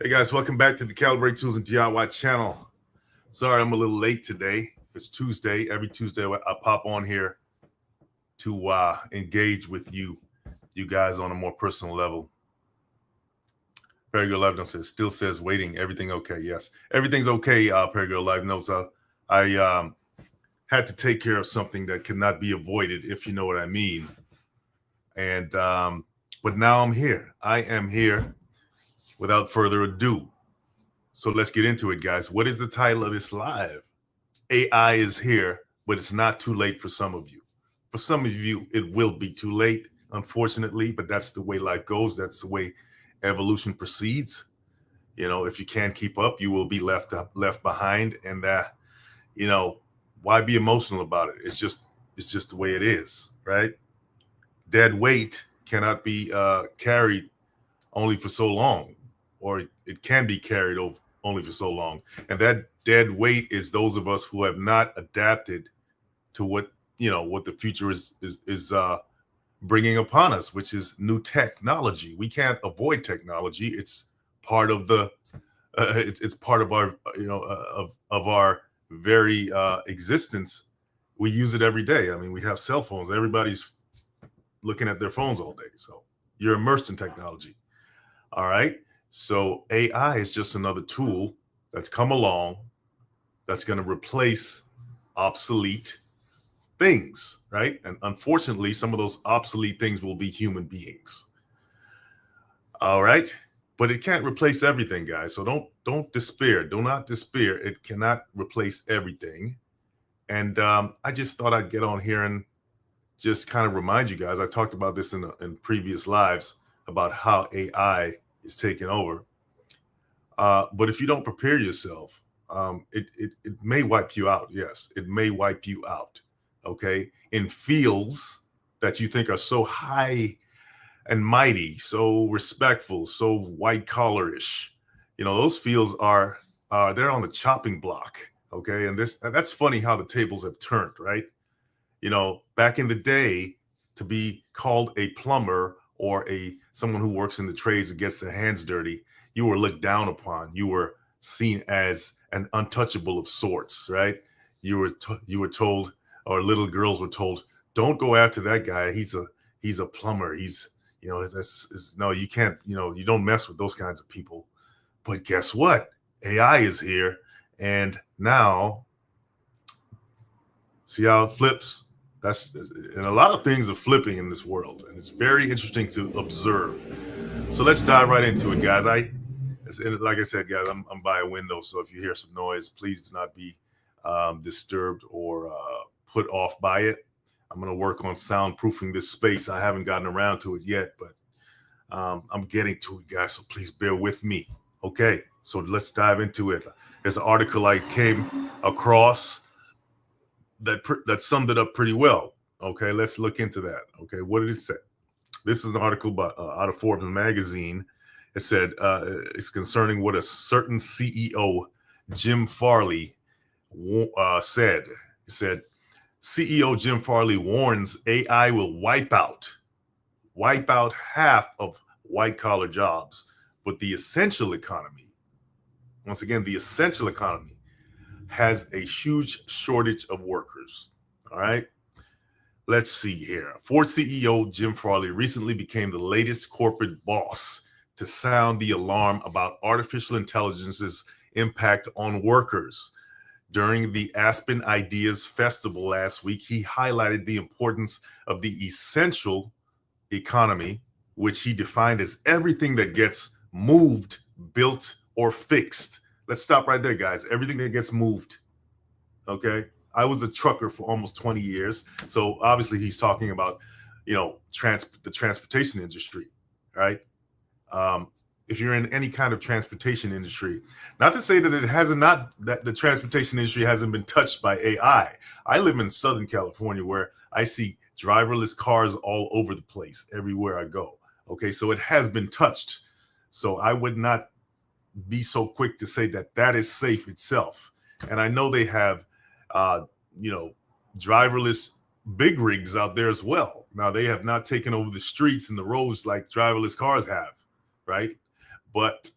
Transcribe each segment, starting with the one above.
Hey guys, welcome back to the Calibrate Tools and DIY channel. Sorry, I'm a little late today. It's Tuesday. Every Tuesday, I pop on here to engage with you guys on a more personal level. Perigirl Live Notes still says waiting. Everything okay? Yes, everything's okay. Perigirl Live Notes. I had to take care of something that could not be avoided, if you know what I mean. And but now I'm here. I am here. Without further ado, so let's get into it, guys. What is the title of this live? AI is here, but it's not too late for some of you. For some of you, it will be too late, unfortunately, but that's the way life goes. That's the way evolution proceeds. You know, if you can't keep up, you will be left behind. And you know, why be emotional about it? It's just the way it is, right? Dead weight cannot be carried only for so long, or it can be carried over only for so long. And that dead weight is those of us who have not adapted to what the future is bringing upon us, which is new technology. We can't avoid technology. It's part of the it's part of our of our very existence. We use it every day. I mean, we have cell phones. Everybody's looking at their phones all day, so you're immersed in technology. All right. So AI is just another tool that's come along that's going to replace obsolete things, right? And unfortunately, some of those obsolete things will be human beings. All right. But it can't replace everything, guys. So don't despair. Do not despair. It cannot replace everything. And I just thought I'd get on here and just kind of remind you guys. I talked about this in previous lives about how AI is taking over. But if you don't prepare yourself, it may wipe you out. Yes, it may wipe you out. Okay, in fields that you think are so high and mighty, so respectful, so white collarish. You know, those fields are they're on the chopping block. Okay, and that's funny how the tables have turned, right? You know, back in the day, to be called a plumber or someone who works in the trades and gets their hands dirty, you were looked down upon. You were seen as an untouchable of sorts, right? You were told, or little girls were told, don't go after that guy. He's a plumber. No, you can't. You know, you don't mess with those kinds of people. But guess what? AI is here, and now see how it flips. And a lot of things are flipping in this world, and it's very interesting to observe. So let's dive right into it, guys. Like I said, guys, I'm by a window, so if you hear some noise, please do not be disturbed or put off by it. I'm going to work on soundproofing this space. I haven't gotten around to it yet, but I'm getting to it, guys. So please bear with me. Okay, so let's dive into it. There's an article I came across that summed it up pretty well. Okay, let's look into that. Okay, what did it say? This is an article out of Forbes magazine. It said it's concerning what a certain CEO, Jim Farley, said. He said, CEO Jim Farley warns AI will wipe out half of white collar jobs, but the essential economy, once again, the essential economy has a huge shortage of workers. All right. Let's see here. Ford CEO Jim Farley recently became the latest corporate boss to sound the alarm about artificial intelligence's impact on workers. During the Aspen Ideas Festival last week, he highlighted the importance of the essential economy, which he defined as everything that gets moved, built, or fixed. Let's stop right there, guys. Everything that gets moved. Okay. I was a trucker for almost 20 years. So obviously he's talking about, the transportation industry, right? If you're in any kind of transportation industry, not to say that that the transportation industry hasn't been touched by AI. I live in Southern California where I see driverless cars all over the place, everywhere I go. Okay. So it has been touched. So I would not be so quick to say that is safe itself. And I know they have, driverless big rigs out there as well. Now they have not taken over the streets and the roads like driverless cars have, right? But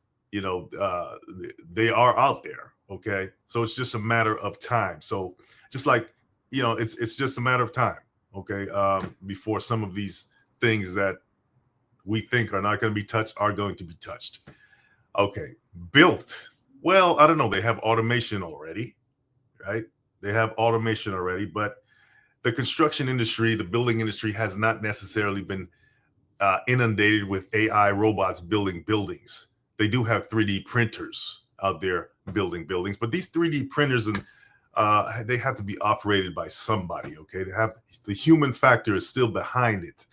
they are out there. Okay, so it's just a matter of time. So just like it's just a matter of time. Okay, before some of these things that we think are not going to be touched are going to be touched. Okay, built. Well, I don't know. They have automation already, right? They have automation already, but the construction industry, the building industry has not necessarily been inundated with AI robots building buildings. They do have 3D printers out there building buildings, but these 3D printers and they have to be operated by somebody. Okay, the human factor is still behind it.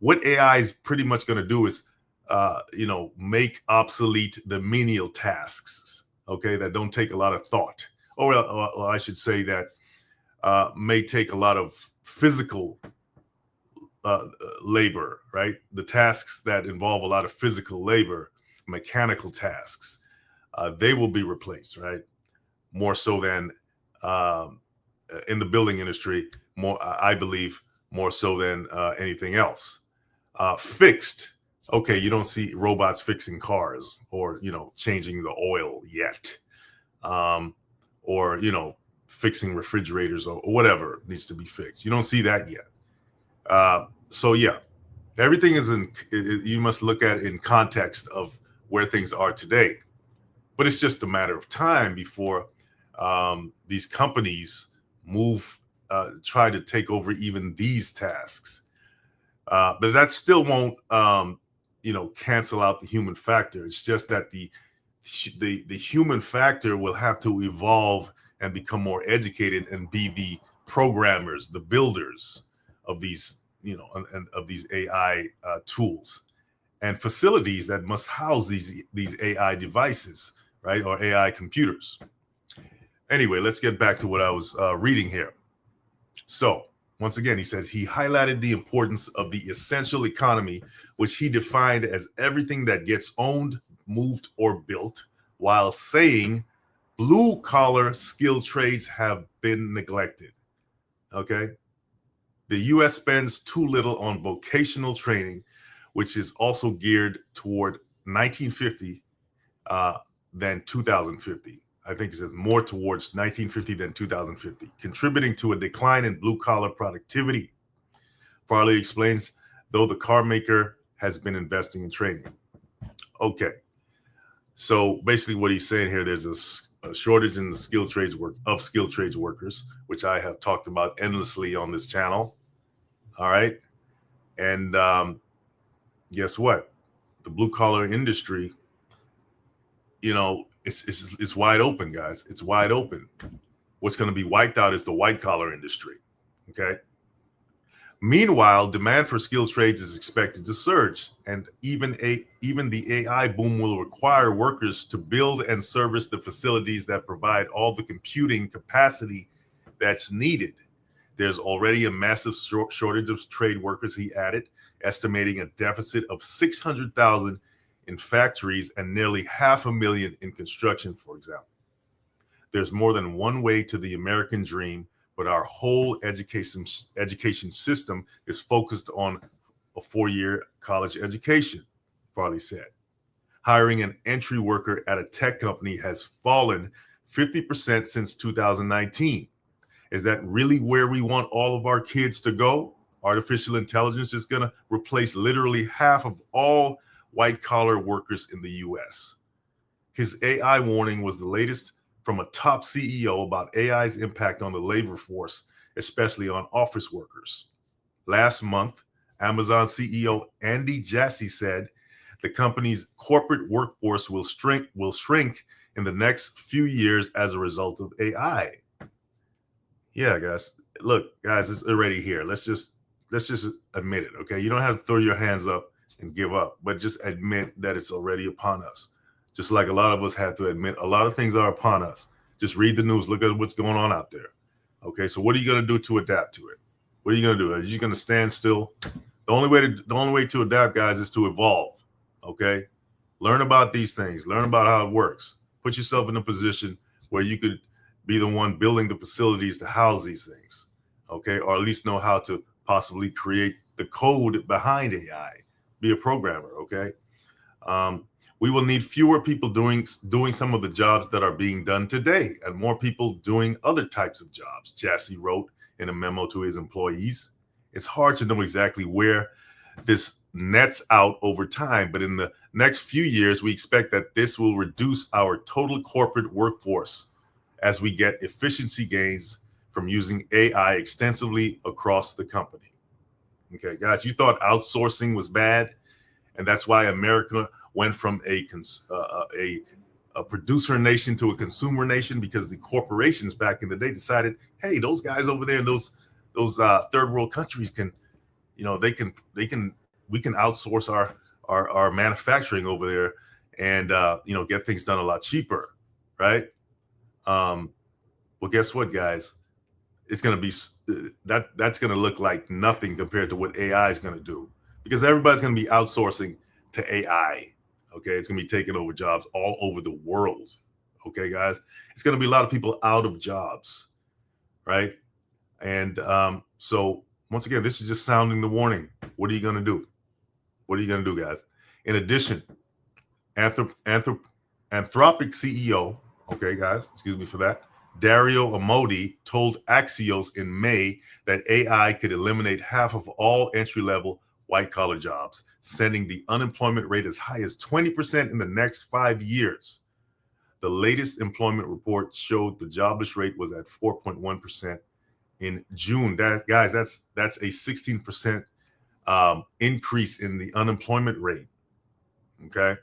What AI is pretty much going to do is, make obsolete the menial tasks. Okay, that don't take a lot of thought, or I should say that may take a lot of physical labor, right? The tasks that involve a lot of physical labor, mechanical tasks, they will be replaced, right? More so than in the building industry, I believe, more so than anything else. Fixed. Okay, you don't see robots fixing cars or changing the oil yet, or fixing refrigerators or whatever needs to be fixed. You don't see that yet. So yeah, everything is you must look at it in context of where things are today. But it's just a matter of time before these companies try to take over even these tasks. But that still won't, cancel out the human factor. It's just that the human factor will have to evolve and become more educated and be the programmers, the builders of these, and of these AI tools and facilities that must house these AI devices, right, or AI computers. Anyway, let's get back to what I was reading here. So once again, he said he highlighted the importance of the essential economy, which he defined as everything that gets owned, moved, or built, while saying blue-collar skilled trades have been neglected. Okay? The U.S. spends too little on vocational training, which is also geared toward 1950 than 2050. I think it says more towards 1950 than 2050, contributing to a decline in blue-collar productivity. Farley explains, though the car maker has been investing in training. Okay. So basically what he's saying here, there's a shortage in the skilled trades workers, which I have talked about endlessly on this channel. All right. And guess what? The blue-collar industry, it's wide open, guys. It's wide open. What's going to be wiped out is the white-collar industry. Okay. Meanwhile, demand for skilled trades is expected to surge, and even the AI boom will require workers to build and service the facilities that provide all the computing capacity that's needed. There's already a massive shortage of trade workers, he added, estimating a deficit of 600,000 in factories and nearly 500,000 in construction, for example. There's more than one way to the American dream, but our whole education system is focused on a 4-year college education, Farley said. Hiring an entry worker at a tech company has fallen 50% since 2019. Is that really where we want all of our kids to go? Artificial intelligence is going to replace literally half of all white-collar workers in the U.S. His AI warning was the latest from a top CEO about AI's impact on the labor force, especially on office workers. Last month, Amazon CEO Andy Jassy said the company's corporate workforce will shrink in the next few years as a result of AI. Yeah, guys. Look, guys, it's already here. Let's just admit it, okay? You don't have to throw your hands up and give up, but just admit that it's already upon us. Just like a lot of us have to admit, a lot of things are upon us. Just read the news. Look at what's going on out there. Okay, so what are you going to do to adapt to it? What are you going to do? Are you going to stand still? The only way to adapt, guys, is to evolve. Okay, learn about these things. Learn about how it works. Put yourself in a position where you could be the one building the facilities to house these things. Okay, or at least know how to possibly create the code behind AI. Be a programmer. Okay. We will need fewer people doing some of the jobs that are being done today, and more people doing other types of jobs, Jassy wrote in a memo to his employees. It's hard to know exactly where this nets out over time, but in the next few years, we expect that this will reduce our total corporate workforce as we get efficiency gains from using AI extensively across the company. Okay, guys, you thought outsourcing was bad, and that's why America went from a producer nation to a consumer nation, because the corporations back in the day decided, hey, those guys over there in those third world countries can, we can outsource our manufacturing over there and get things done a lot cheaper, right? Well, guess what, guys? It's going to be that's going to look like nothing compared to what AI is going to do, because everybody's going to be outsourcing to AI. Okay, it's going to be taking over jobs all over the world. Okay, guys, it's going to be a lot of people out of jobs, right? And so once again, this is just sounding the warning. What are you going to do? What are you going to do, guys? In addition, Anthropic CEO, okay, guys, excuse me for that, Dario Amodei told Axios in May that AI could eliminate half of all entry-level white-collar jobs, sending the unemployment rate as high as 20% in the next 5 years. The latest employment report showed the jobless rate was at 4.1% in June. That's a 16% increase in the unemployment rate. Okay,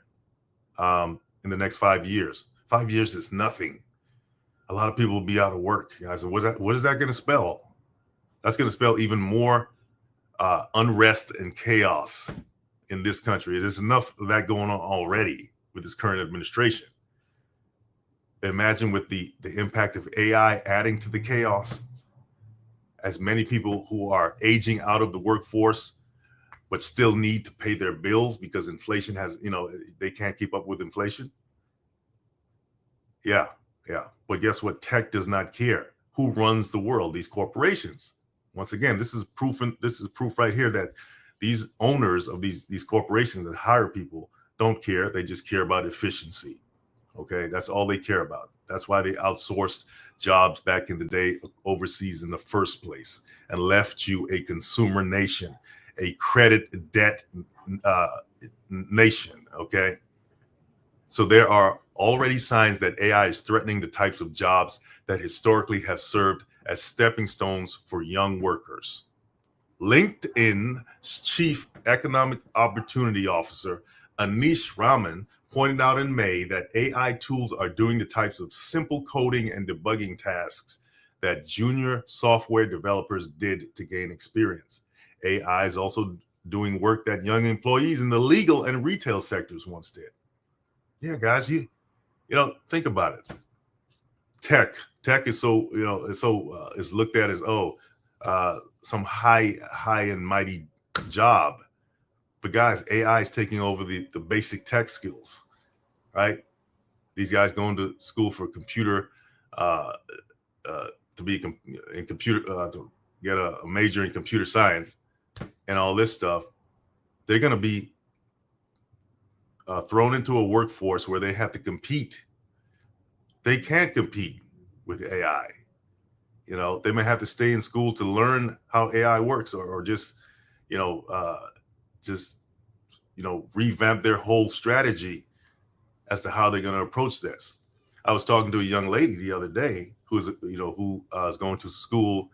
in the next 5 years. 5 years is nothing. A lot of people will be out of work, guys. And what is that going to spell? That's going to spell even more unrest and chaos in this country. There's enough of that going on already with this current administration. Imagine with the impact of AI adding to the chaos, as many people who are aging out of the workforce but still need to pay their bills because inflation has, they can't keep up with inflation. Yeah. But guess what? Tech does not care. Who runs the world? These corporations. Once again, this is proof right here that these owners of these corporations that hire people don't care. They just care about efficiency. Okay, that's all they care about. That's why they outsourced jobs back in the day overseas in the first place and left you a consumer nation, a credit debt nation. Okay, so there are already signs that AI is threatening the types of jobs that historically have served as stepping stones for young workers. LinkedIn's Chief Economic Opportunity Officer, Anish Raman, pointed out in May that AI tools are doing the types of simple coding and debugging tasks that junior software developers did to gain experience. AI is also doing work that young employees in the legal and retail sectors once did. Yeah, guys, you think about it. Tech is so, is looked at as, some high and mighty job. But guys, AI is taking over the basic tech skills, right? These guys going to school for computer, to be in computer, to get a major in computer science and all this stuff. They're going to be thrown into a workforce where they have to compete. They can't compete with AI. They may have to stay in school to learn how AI works, or just revamp their whole strategy as to how they're going to approach this. I was talking to a young lady the other day who is going to school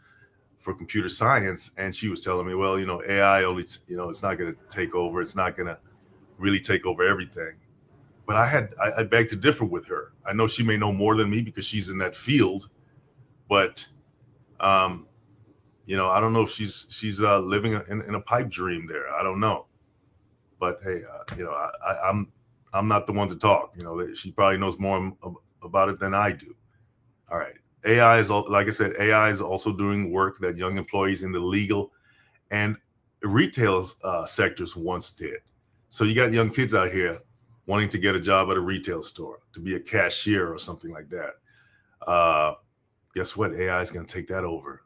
for computer science, and she was telling me, well, AI only, it's not going to take over. It's not going to really take over everything. But I beg to differ with her. I know she may know more than me because she's in that field, but I don't know if she's living in a pipe dream there. I don't know. But hey, I'm not the one to talk. She probably knows more about it than I do. All right. AI is, like I said, AI is also doing work that young employees in the legal and retail sectors once did. So you got young kids out here wanting to get a job at a retail store, to be a cashier or something like that. Guess what? AI is going to take that over.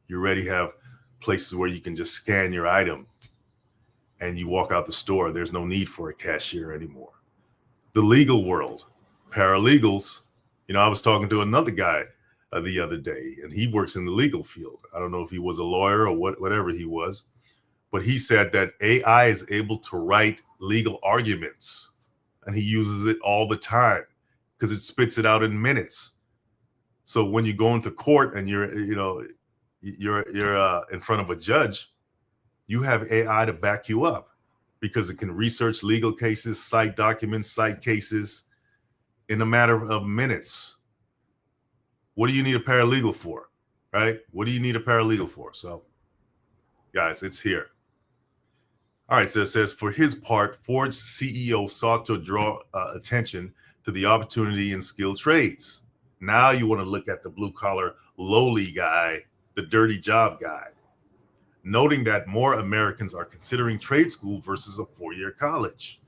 You already have places where you can just scan your item and you walk out the store. There's no need for a cashier anymore. the legal world, paralegals. I was talking to another guy the other day, and he works in the legal field. I don't know if he was a lawyer or whatever he was, but he said that AI is able to write legal arguments, and he uses it all the time because it spits it out in minutes. So when you go into court and you're in front of a judge, you have AI to back you up because it can research legal cases, cite documents, cite cases in a matter of minutes. What do you need a paralegal for, right? What do you need a paralegal for? So, guys, it's here. All right, so it says, for his part, Ford's CEO sought to draw attention to the opportunity in skilled trades. Now you want to look at the blue-collar, lowly guy, the dirty job guy, noting that more Americans are considering trade school versus a four-year college.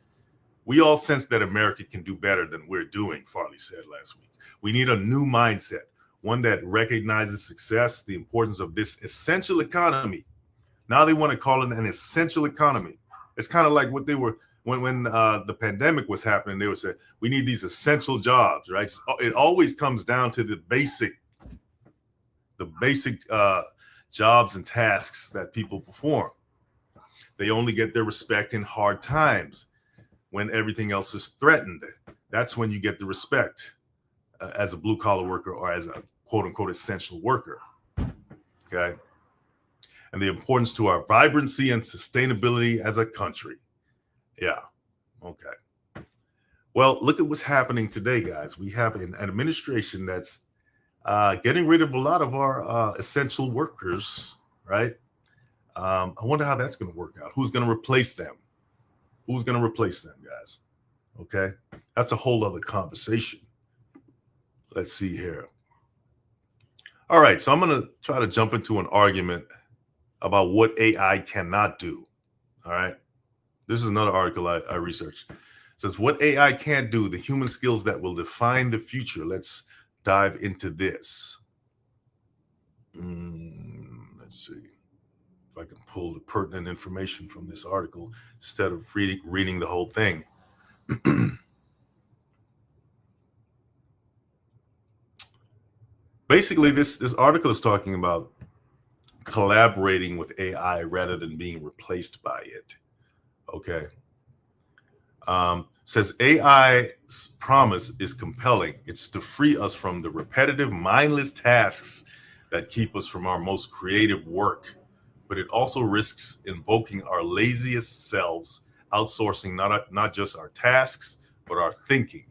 We all sense that America can do better than we're doing, Farley said last week. We need a new mindset, one that recognizes success, the importance of this essential economy. Now they want to call it an essential economy. It's kind of like what they were when the pandemic was happening. They would say, we need these essential jobs, right? It always comes down to the basic jobs and tasks that people perform. They only get their respect in hard times when everything else is threatened. That's when you get the respect as a blue collar worker or as a quote unquote essential worker. Okay. And the importance to our vibrancy and sustainability as a country. Yeah. Okay. Well, look at what's happening today, guys. We have an administration that's getting rid of a lot of our essential workers, right? I wonder how that's going to work out. Who's going to replace them? Who's going to replace them, guys? Okay. That's a whole other conversation. Let's see here. All right. So I'm going to try to jump into an argument about what AI cannot do. All right. This is another article I researched. It says what AI can't do, the human skills that will define the future. Let's dive into this. Let's see if I can pull the pertinent information from this article instead of reading the whole thing. Basically, this article is talking about collaborating with AI rather than being replaced by it. Okay. Says AI's promise is compelling. It's to free us from the repetitive, mindless tasks that keep us from our most creative work. But it also risks invoking our laziest selves, outsourcing not just our tasks, but our thinking.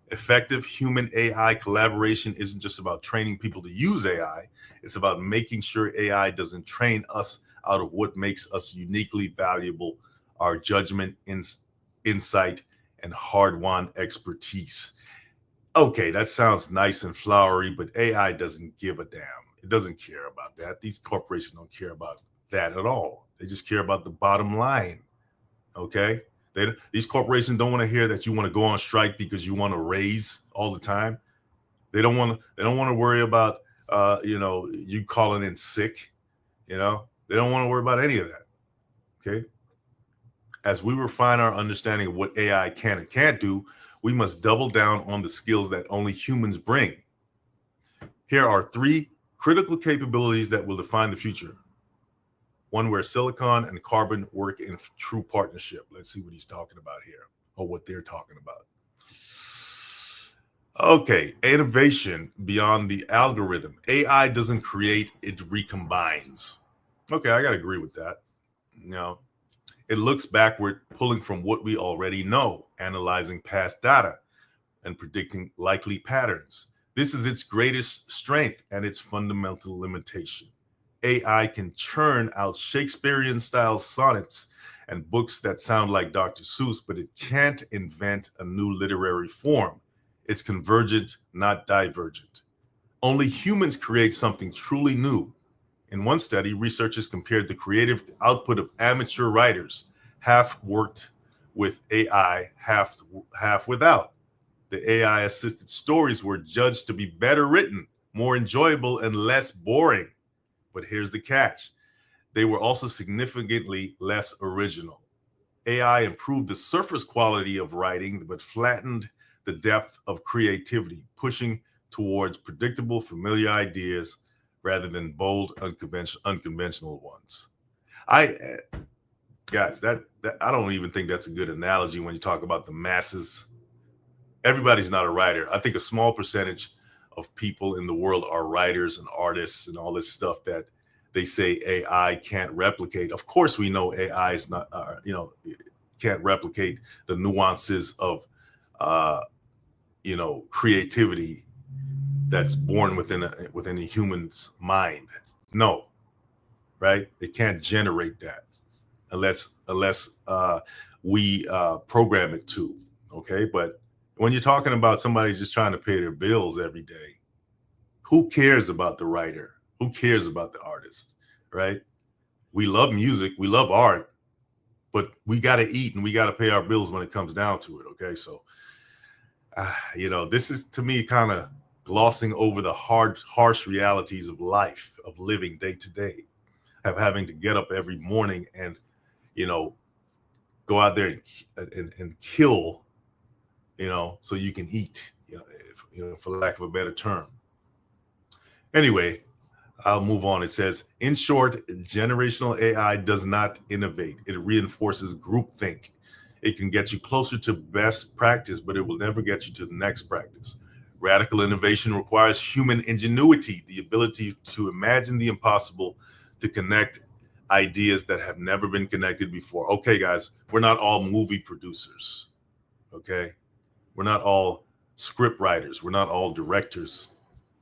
Effective human AI collaboration isn't just about training people to use AI. It's about making sure AI doesn't train us out of what makes us uniquely valuable, our judgment, insight, and hard-won expertise. Okay, that sounds nice and flowery, but AI doesn't give a damn. It doesn't care about that. These corporations don't care about that at all. They just care about the bottom line. Okay? These corporations don't want to hear that you want to go on strike because you want to raise all the time. They don't want to worry about you calling in sick. They don't want to worry about any of that. Okay? As we refine our understanding of what AI can and can't do, we must double down on the skills that only humans bring. Here are 3 critical capabilities that will define the future. One where silicon and carbon work in true partnership. Let's see what he's talking about here, or what they're talking about. Okay, innovation beyond the algorithm. AI doesn't create, it recombines. Okay, I got to agree with that. It looks backward, pulling from what we already know, analyzing past data, and predicting likely patterns. This is its greatest strength and its fundamental limitation. AI can churn out Shakespearean-style sonnets and books that sound like Dr. Seuss, but it can't invent a new literary form. It's convergent, not divergent. Only humans create something truly new. In one study, researchers compared the creative output of amateur writers, half worked with AI, half without. The AI-assisted stories were judged to be better written, more enjoyable, and less boring. But here's the catch. They were also significantly less original. AI improved the surface quality of writing, but flattened the depth of creativity, pushing towards predictable, familiar ideas rather than bold, unconventional ones. I guys, that I don't even think that's a good analogy when you talk about the masses. Everybody's not a writer. I think a small percentage of people in the world are writers and artists and all this stuff that they say AI can't replicate. Of course, we know AI is not, can't replicate the nuances of, creativity that's born within a human's mind. No, right? It can't generate that unless we program it to. Okay, but when you're talking about somebody just trying to pay their bills every day, who cares about the writer? Who cares about the artist? Right? We love music, we love art, but we got to eat and we got to pay our bills when it comes down to it. Okay, so this is to me kind of glossing over the harsh realities of life, of living day to day, of having to get up every morning and go out there and kill, so you can eat, for lack of a better term. Anyway, I'll move on. It says, in short, generational AI does not innovate. It reinforces groupthink. It can get you closer to best practice, but it will never get you to the next practice. Radical innovation requires human ingenuity, the ability to imagine the impossible, to connect ideas that have never been connected before. Okay, guys, we're not all movie producers. Okay, we're not all script writers. We're not all directors.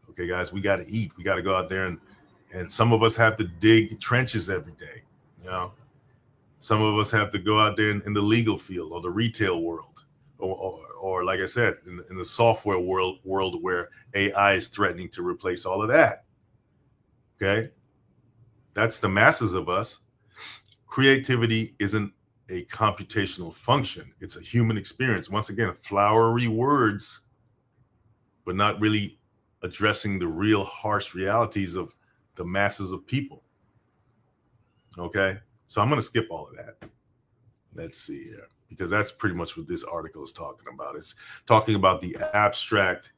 Okay, guys, we got to eat. We got to go out there and some of us have to dig trenches every day. Some of us have to go out there in the legal field or the retail world, or like I said, in the software world where AI is threatening to replace all of that. Okay, that's the masses of us. Creativity isn't a computational function. It's a human experience. Once again, flowery words, but not really addressing the real harsh realities of the masses of people. Okay, so I'm going to skip all of that. Let's see here, because that's pretty much what this article is talking about. It's talking about the abstract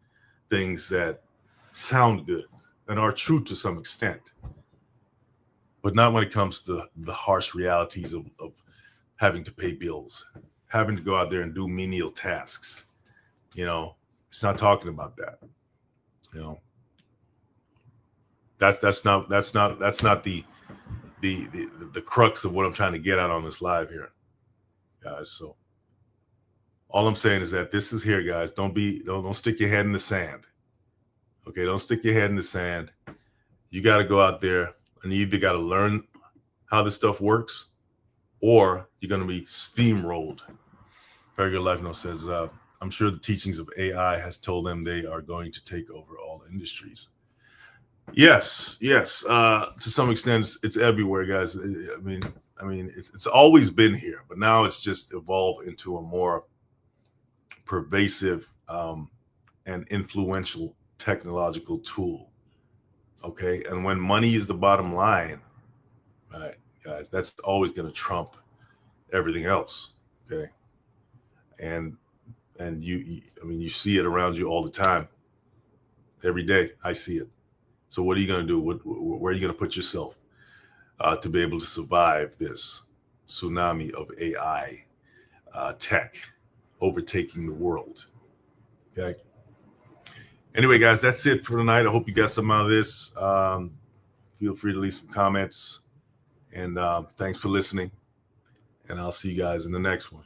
things that sound good and are true to some extent, but not when it comes to the harsh realities of having to pay bills, having to go out there and do menial tasks. It's not talking about that. That's not the crux of what I'm trying to get at on this live here, guys. So all I'm saying is that this is here, guys. Don't stick your head in the sand. Okay, don't stick your head in the sand. You got to go out there and you either got to learn how this stuff works, or you're going to be steamrolled. Very Good Life Note says, I'm sure the teachings of AI has told them they are going to take over all industries. Yes. To some extent, it's everywhere, guys. I mean, it's always been here, but now it's just evolved into a more pervasive and influential technological tool. Okay, and when money is the bottom line, right, guys, that's always going to trump everything else. Okay, and you see it around you all the time. Every day, I see it. So what are you going to do? Where are you going to put yourself to be able to survive this tsunami of AI tech overtaking the world? Okay. Anyway, guys, that's it for tonight. I hope you got some out of this. Feel free to leave some comments. And thanks for listening. And I'll see you guys in the next one.